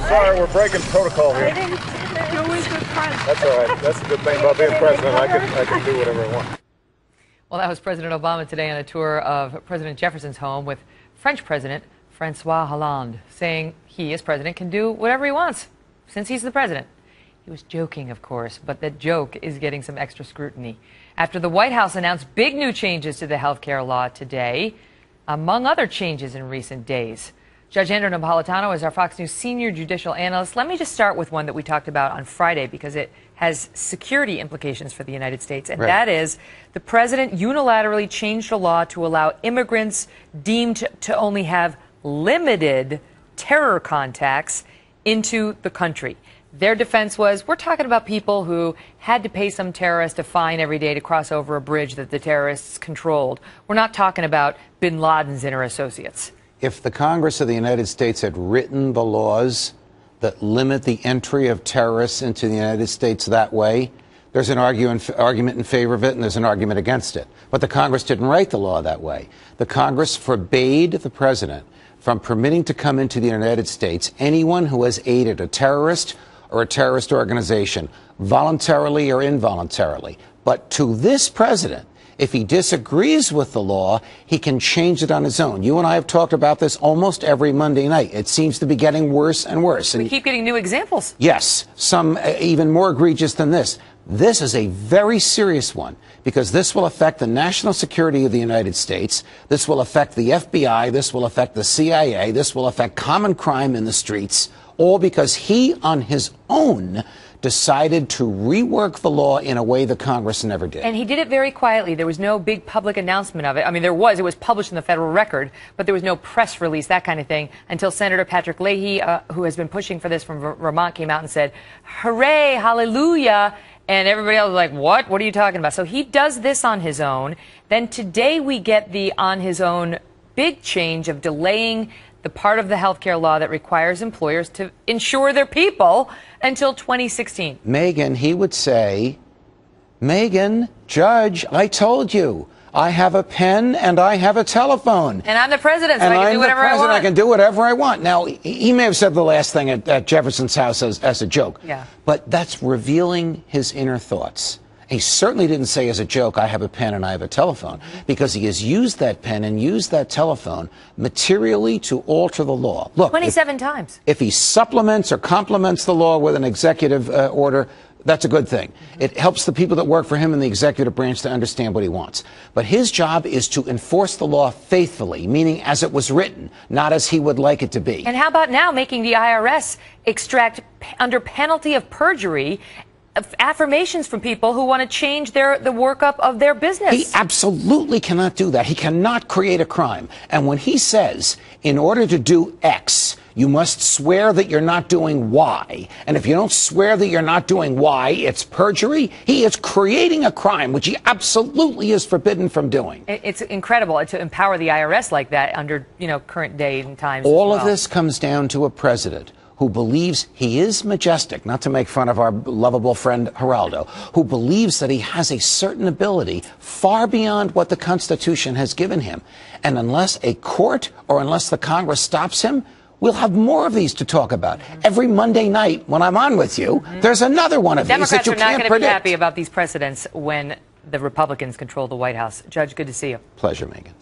Sorry, we're breaking protocol here. That's all right. That's the good thing about being president. I can do whatever I want. Well, that was President Obama today on a tour of President Jefferson's home with French President Francois Hollande, saying he, as president, can do whatever he wants since he's the president. He was joking, of course, but that joke is getting some extra scrutiny after the White House announced big new changes to the health care law today, among other changes in recent days. Judge Andrew Napolitano is our Fox News senior judicial analyst. Let me just start with one that we talked about on Friday because it has security implications for the United States, and that is the president unilaterally changed a law to allow immigrants deemed to only have limited terror contacts into the country. Their defense was, we're talking about people who had to pay some terrorist a fine every day to cross over a bridge that the terrorists controlled. We're not talking about bin Laden's inner associates. If the Congress of the United States had written the laws that limit the entry of terrorists into the United States that way, there's an argument in favor of it and there's an argument against it. But the Congress didn't write the law that way. The Congress forbade the president from permitting to come into the United States anyone who has aided a terrorist or a terrorist organization, voluntarily or involuntarily. But to this president, if he disagrees with the law, he can change it on his own. You and I have talked about this almost every Monday night. It seems to be getting worse and worse. We keep getting new examples. Yes, some even more egregious than this. This is a very serious one because this will affect the national security of the United States. This will affect the FBI. This will affect the CIA. This will affect common crime in the streets, all because he, on his own, decided to rework the law in a way the Congress never did. And he did it very quietly. There was no big public announcement of it. I mean, it was published in the Federal Record, but there was no press release, that kind of thing, until Senator Patrick Leahy, who has been pushing for this from Vermont, came out and said, hooray, hallelujah. And everybody else was like, what? What are you talking about? So he does this on his own. Then today we get the on his own big change of delaying the part of the health care law that requires employers to insure their people until 2016. Megan, he would say, Megan, Judge, I told you. I have a pen and I have a telephone. And I'm the president, so I can do whatever I want. I can do whatever I want. Now, he may have said the last thing at Jefferson's house as a joke. Yeah. But that's revealing his inner thoughts. He certainly didn't say as a joke, I have a pen and I have a telephone, because he has used that pen and used that telephone materially to alter the law. Look, 27 times. If he supplements or complements the law with an executive order, that's a good thing. It helps the people that work for him in the executive branch to understand what he wants. But his job is to enforce the law faithfully, meaning as it was written, not as he would like it to be. And how about now making the IRS extract, under penalty of perjury, affirmations from people who want to change the workup of their business? He absolutely cannot do that. He cannot create a crime. And when he says, in order to do X, you must swear that you're not doing Y, and if you don't swear that you're not doing Y, it's perjury, he is creating a crime, which he absolutely is forbidden from doing. It's incredible to empower the IRS like that under, current day and times. All of this comes down to a president who believes he is majestic, not to make fun of our lovable friend Geraldo, who believes that he has a certain ability far beyond what the Constitution has given him. And unless a court or unless the Congress stops him, we'll have more of these to talk about. Every Monday night when I'm on with you, there's another one of these that you can't predict. Democrats are not going to be happy about these precedents when the Republicans control the White House. Judge, good to see you. Pleasure, Megan.